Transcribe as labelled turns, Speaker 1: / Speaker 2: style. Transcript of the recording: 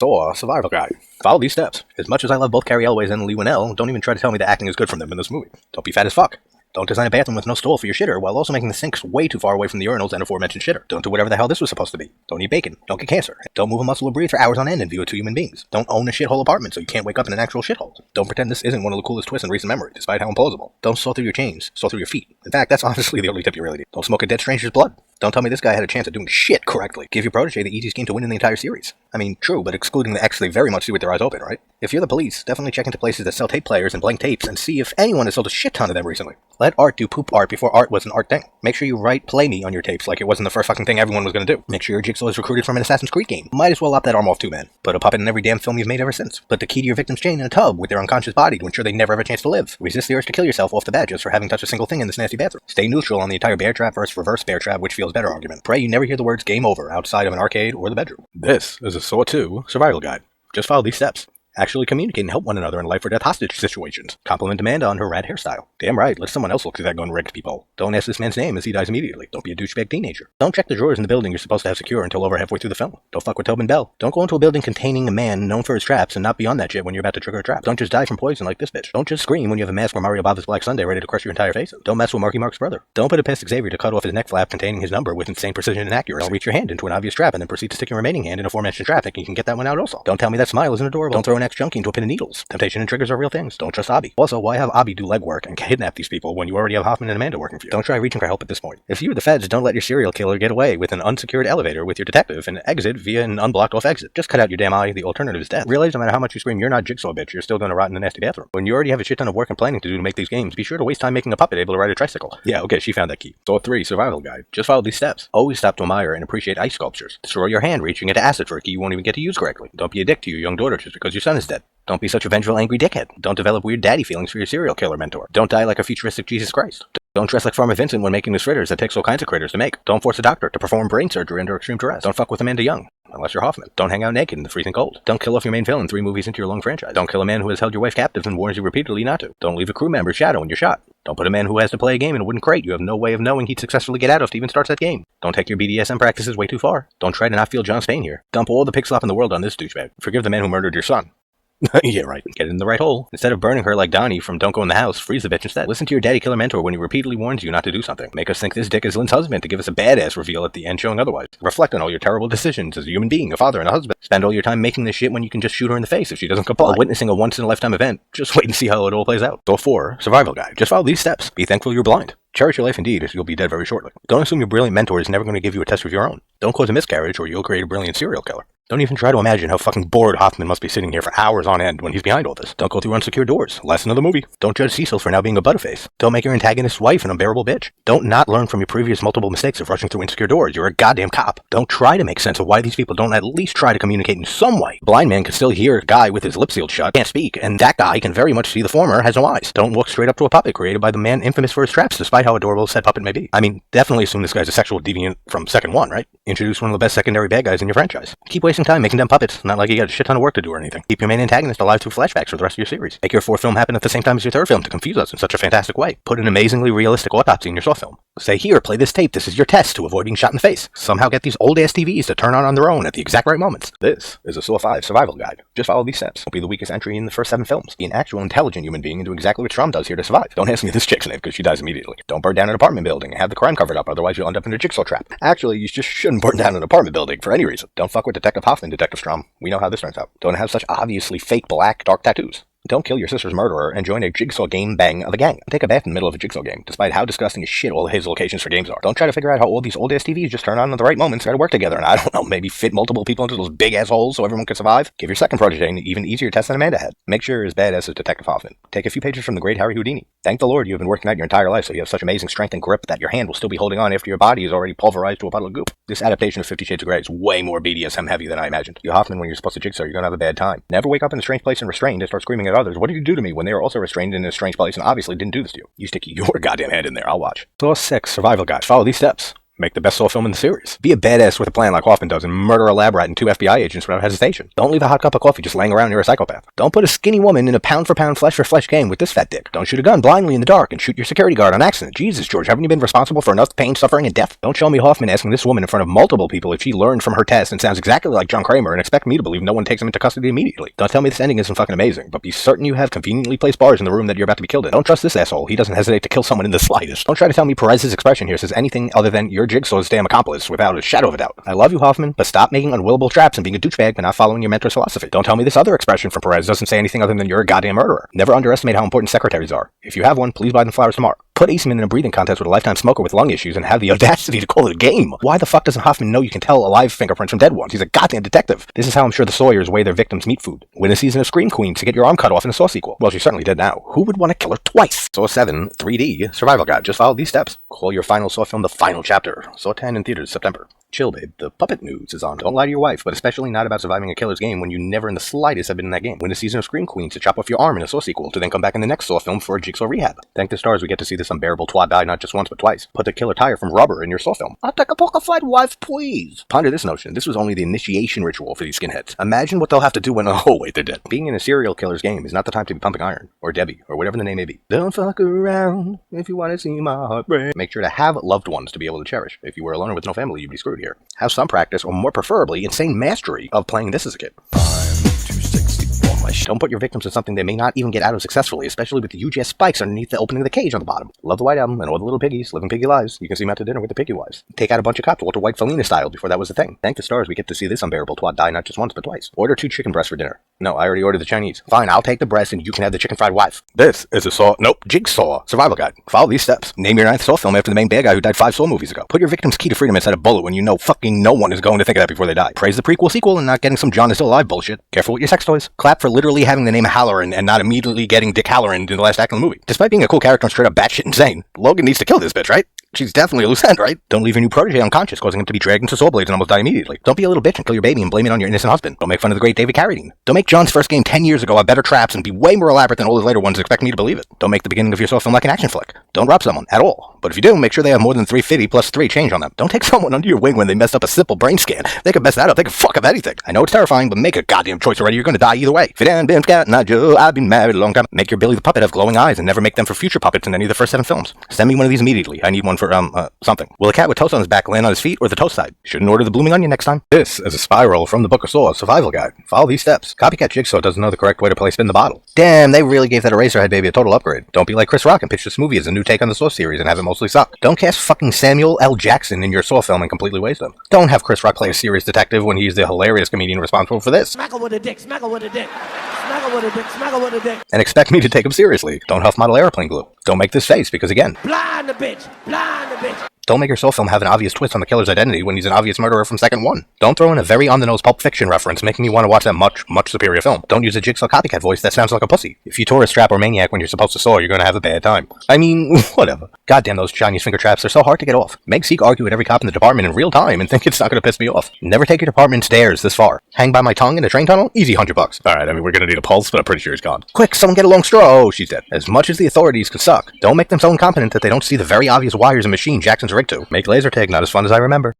Speaker 1: So, survival guide. Follow these steps. As much as I love both Carrie Elways and Lee Winnell, don't even try to tell me the acting is good from them in this movie. Don't be fat as fuck. Don't design a bathroom with no stall for your shitter, while also making the sinks way too far away from the urinals and aforementioned shitter. Don't do whatever the hell this was supposed to be. Don't eat bacon. Don't get cancer. Don't move a muscle or breathe for hours on end in view of two human beings. Don't own a shithole apartment so you can't wake up in an actual shithole. Don't pretend this isn't one of the coolest twists in recent memory, despite how implausible. Don't saw through your chains. Saw through your feet. In fact, that's honestly the only tip you really need. Don't smoke a dead stranger's blood. Don't tell me this guy had a chance at doing shit correctly. Give your protege the easiest game to win in the entire series. I mean, true, but excluding the X they very much do with their eyes open, right? If you're the police, definitely check into places that sell tape players and blank tapes and see if anyone has sold a shit ton of them recently. Let art do poop art before art was an art thing. Make sure you write play me on your tapes like it wasn't the first fucking thing everyone was gonna do. Make sure your jigsaw is recruited from an Assassin's Creed game. Might as well lop that arm off too, man. Put a puppet in every damn film you've made ever since. Put the key to your victim's chain in a tub with their unconscious body to ensure they never have a chance to live. Resist the urge to kill yourself off the bat just for having touched a single thing in this nasty bathroom. Stay neutral on the entire bear trap versus reverse bear trap, which feels better argument. Pray you never hear the words game over outside of an arcade or the bedroom. This is a Saw 2 survival guide. Just follow these steps. Actually communicate and help one another in life or death hostage situations. Compliment Amanda on her rad hairstyle. Damn right, let someone else look through that gun-rigged people. Don't ask this man's name as he dies immediately. Don't be a douchebag teenager. Don't check the drawers in the building you're supposed to have secure until over halfway through the film. Don't fuck with Tobin Bell. Don't go into a building containing a man known for his traps and not be on that shit when you're about to trigger a trap. Don't just die from poison like this bitch. Don't just scream when you have a mask from Mario Bava's Black Sunday ready to crush your entire face. Don't mess with Marky Mark's brother. Don't put it past Xavier to cut off his neck flap containing his number with insane precision and accuracy. Don't reach your hand into an obvious trap and then proceed to stick your remaining hand in aforementioned trap thinking you can get that one out also. Don't tell me that smile isn't adorable. Don't throw an ex-junkie into a pin of needles. Temptation and triggers are real things. Don't trust Abby. Also, why have Abby do legwork and kidnap these people when you already have Hoffman and Amanda working for you? Don't try reaching for help at this point. If you were the feds, don't let your serial killer get away with an unsecured elevator with your detective and exit via an unblocked off exit. Just cut out your damn eye. The alternative is death. Realize no matter how much you scream, you're not Jigsaw, bitch. You're still going to rot in the nasty bathroom. When you already have a shit ton of work and planning to do to make these games, be sure to waste time making a puppet able to ride a tricycle. Yeah, okay, she found that key. Saw 3 survival guide. Just follow these steps. Always stop to admire and appreciate ice sculptures. Destroy your hand reaching into acid for a key you won't even get to use correctly. Don't be a dick to your young daughter just because your son is dead. Don't be such a vengeful, angry dickhead. Don't develop weird daddy feelings for your serial killer mentor. Don't die like a futuristic Jesus Christ. Don't dress like Farmer Vincent when making the fritters that takes all kinds of critters to make. Don't force a doctor to perform brain surgery under extreme duress. Don't fuck with Amanda Young, unless you're Hoffman. Don't hang out naked in the freezing cold. Don't kill off your main villain 3 movies into your long franchise. Don't kill a man who has held your wife captive and warns you repeatedly not to. Don't leave a crew member's shadow when you're shot. Don't put a man who has to play a game in a wooden crate you have no way of knowing he'd successfully get out of to even start that game. Don't take your BDSM practices way too far. Don't try to not feel John Spain here. Dump all the pig slop in the world on this douchebag. Forgive the man who murdered your son. Yeah, right. Get it in the right hole. Instead of burning her like Donnie from Don't Go in the House, freeze the bitch instead. Listen to your daddy killer mentor when he repeatedly warns you not to do something. Make us think this dick is Lynn's husband to give us a badass reveal at the end showing otherwise. Reflect on all your terrible decisions as a human being, a father and a husband. Spend all your time making this shit when you can just shoot her in the face if she doesn't comply. While witnessing a once-in-a-lifetime event, just wait and see how it all plays out. Saw 4 survival guide. Just follow these steps. Be thankful you're blind. Cherish your life indeed, as you'll be dead very shortly. Don't assume your brilliant mentor is never going to give you a test of your own. Don't cause a miscarriage or you'll create a brilliant serial killer. Don't even try to imagine how fucking bored Hoffman must be sitting here for hours on end when he's behind all this. Don't go through unsecured doors. Lesson of the movie. Don't judge Cecil for now being a butterface. Don't make your antagonist's wife an unbearable bitch. Don't not learn from your previous multiple mistakes of rushing through insecure doors. You're a goddamn cop. Don't try to make sense of why these people don't at least try to communicate in some way. Blind man can still hear a guy with his lips sealed shut, can't speak, and that guy can very much see the former has no eyes. Don't walk straight up to a puppet created by the man infamous for his traps, despite how adorable said puppet may be. I mean, definitely assume this guy's a sexual deviant from second one, right? Introduce one of the best secondary bad guys in your franchise. Keep wasting time making dumb puppets. Not like you got a shit ton of work to do or anything. Keep your main antagonist alive through flashbacks for the rest of your series. Make your 4th film happen at the same time as your 3rd film to confuse us in such a fantastic way. Put an amazingly realistic autopsy in your Saw film. Say, here, play this tape. This is your test to avoid being shot in the face. Somehow get these old-ass TVs to turn on their own at the exact right moments. This is a Saw 5 survival guide. Just follow these steps. Don't be the weakest entry in the first 7 films. Be an actual intelligent human being and do exactly what Strum does here to survive. Don't ask me this chick's name because she dies immediately. Don't burn down an apartment building and have the crime covered up, otherwise you'll end up in a jigsaw trap. Actually, you just shouldn't burn down an apartment building for any reason. Don't fuck with Detective Hoffman, Detective Strum. We know how this turns out. Don't have such obviously fake black dark tattoos. Don't kill your sister's murderer and join a jigsaw game bang of a gang. Take a bath in the middle of a jigsaw game, despite how disgusting as shit all his locations for games are. Don't try to figure out how all these old-ass TVs just turn on at the right moments, try to work together, and I don't know, maybe fit multiple people into those big-ass holes so everyone can survive. Give your second protege an even easier test than Amanda had. Make sure you're as badass as Detective Hoffman. Take a few pages from the great Harry Houdini. Thank the Lord you have been working out your entire life so you have such amazing strength and grip that your hand will still be holding on after your body is already pulverized to a puddle of goop. This adaptation of 50 Shades of Grey is way more BDSM heavy than I imagined. You Hoffman, when you're supposed to jigsaw, you're gonna have a bad time. Never wake up in a strange place and restrained and start screaming at others, "What did you do to me?" when they are also restrained in a strange place and obviously didn't do this to you. You stick your goddamn hand in there, I'll watch. Saw 6 survival guide. Follow these steps. Make the best Saw film in the series. Be a badass with a plan like Hoffman does and murder a lab rat and 2 FBI agents without hesitation. Don't leave a hot cup of coffee just laying around near a psychopath. Don't put a skinny woman in a pound-for-pound, flesh-for-flesh game with this fat dick. Don't shoot a gun blindly in the dark and shoot your security guard on accident. Jesus, George, haven't you been responsible for enough pain, suffering, and death? Don't show me Hoffman asking this woman in front of multiple people if she learned from her test and sounds exactly like John Kramer and expect me to believe no one takes him into custody immediately. Don't tell me this ending isn't fucking amazing, but be certain you have conveniently placed bars in the room that you're about to be killed in. Don't trust this asshole. He doesn't hesitate to kill someone in the slightest. Don't try to tell me Perez's expression here says anything other than you're Jigsaw's damn accomplice without a shadow of a doubt. I love you, Hoffman, but stop making unwillable traps and being a douchebag but not following your mentor's philosophy. Don't tell me this other expression from Perez doesn't say anything other than you're a goddamn murderer. Never underestimate how important secretaries are. If you have one, please buy them flowers tomorrow. Put Eastman in a breathing contest with a lifetime smoker with lung issues and have the audacity to call it a game. Why the fuck doesn't Hoffman know you can tell alive fingerprints from dead ones? He's a goddamn detective. This is how I'm sure the Sawyers weigh their victims' meat food. Win a season of Scream Queen to get your arm cut off in a Saw sequel. Well, she's certainly dead now. Who would want to kill her twice? Saw 7, 3D, Survival Guide. Just follow these steps. Call your final Saw film the final chapter. Saw 10 in theaters September. Chill, babe. The puppet news is on. Don't lie to your wife, but especially not about surviving a killer's game when you never in the slightest have been in that game. Win a season of Scream Queen to chop off your arm in a Saw sequel to then come back in the next Saw film for a Jigsaw rehab. Thank the stars we get to see this unbearable twat die not just once but twice. Put the killer tire from rubber in your Saw film. I'll take a poker-fied wife, please. Ponder this notion. This was only the initiation ritual for these skinheads. Imagine what they'll have to do when, oh wait, they're dead. Being in a serial killer's game is not the time to be pumping iron, or Debbie, or whatever the name may be. Don't fuck around if you want to see my heart break. Make sure to have loved ones to be able to cherish. If you were a loner with no family, you'd be screwed here. Have some practice, or more preferably, insane mastery of playing this as a kid. Don't put your victims in something they may not even get out of successfully, especially with the huge ass spikes underneath the opening of the cage on the bottom. Love the White Album and all the little piggies living piggy lives. You can see them out to dinner with the piggy wives. Take out a bunch of cops, Walter White Felina style, before that was a thing. Thank the stars we get to see this unbearable twat die not just once but twice. Order 2 chicken breasts for dinner. No, I already ordered the Chinese. Fine, I'll take the breast and you can have the chicken fried wife. This is a Jigsaw Survival Guide. Follow these steps. Name your 9th Saw film after the main bad guy who died 5 Saw movies ago. Put your victim's key to freedom inside a bullet when you know fucking no one is going to think of that before they die. Praise the prequel sequel and not getting some John is still alive bullshit. Careful with your sex toys. Clap for literally having the name Halloran and not immediately getting Dick Halloran in the last act of the movie. Despite being a cool character and straight up batshit insane, Logan needs to kill this bitch, right? She's definitely a loose end, right? Don't leave your new protege unconscious, causing him to be dragged into saw blades and almost die immediately. Don't be a little bitch and kill your baby and blame it on your innocent husband. Don't make fun of the great David Carradine. Don't make John's first game 10 years ago have better traps and be way more elaborate than all his later ones and expect me to believe it. Don't make the beginning of your Saw film like an action flick. Don't rob someone, at all. But if you do, make sure they have more than 350 plus 3 change on them. Don't take someone under your wing when they messed up a simple brain scan. They can mess that up, they can fuck up anything. I know it's terrifying, but make a goddamn choice already, you're gonna die either way. If it ain't been Scott, not Joe, I've been married a long time. Make your Billy the Puppet have glowing eyes and never make them for future puppets in any of the first 7 films. Send me one of these immediately. I need one for, something. Will a cat with toast on his back land on his feet or the toast side? Shouldn't order the blooming onion next time. This is a spiral from the Book of Saw Survival Guide. Follow these steps. Copycat Jigsaw doesn't know the correct way to play spin the bottle. Damn, they really gave that Eraserhead baby a total upgrade. Don't be like Chris Rock and pitch this movie as a new take on the Saw series and have it mostly suck. Don't cast fucking Samuel L. Jackson in your Saw film and completely waste him. Don't have Chris Rock play a serious detective when he's the hilarious comedian responsible for this.
Speaker 2: Smack him with a dick, smack him with a dick. Smack him with a dick, smack him with a dick.
Speaker 1: And expect me to take him seriously. Don't huff model airplane glue. Don't make this face because again,
Speaker 2: Blind the bitch, blind the bitch.
Speaker 1: don't make your Saw film have an obvious twist on the killer's identity when he's an obvious murderer from second one. Don't throw in a very on-the-nose Pulp Fiction reference making me want to watch that much superior film. Don't use a Jigsaw copycat voice that sounds like a pussy. If you tore a strap or maniac when you're supposed to Saw, you're gonna have a bad time. I mean, whatever. Goddamn those Chinese finger traps, they're so hard to get off. Make Zeke argue with every cop in the department in real time and think it's not gonna piss me off. Never take your department stairs this far. Hang by my tongue in a train tunnel? Easy $100. Alright, I mean, we're gonna need a pulse, but I'm pretty sure he's gone. Quick, someone get a long straw! Oh, she's dead. As much as the authorities could suck, don't make them so incompetent that they don't see the very obvious wires and machine Jackson's rigged to. Make laser tag not as fun as I remember.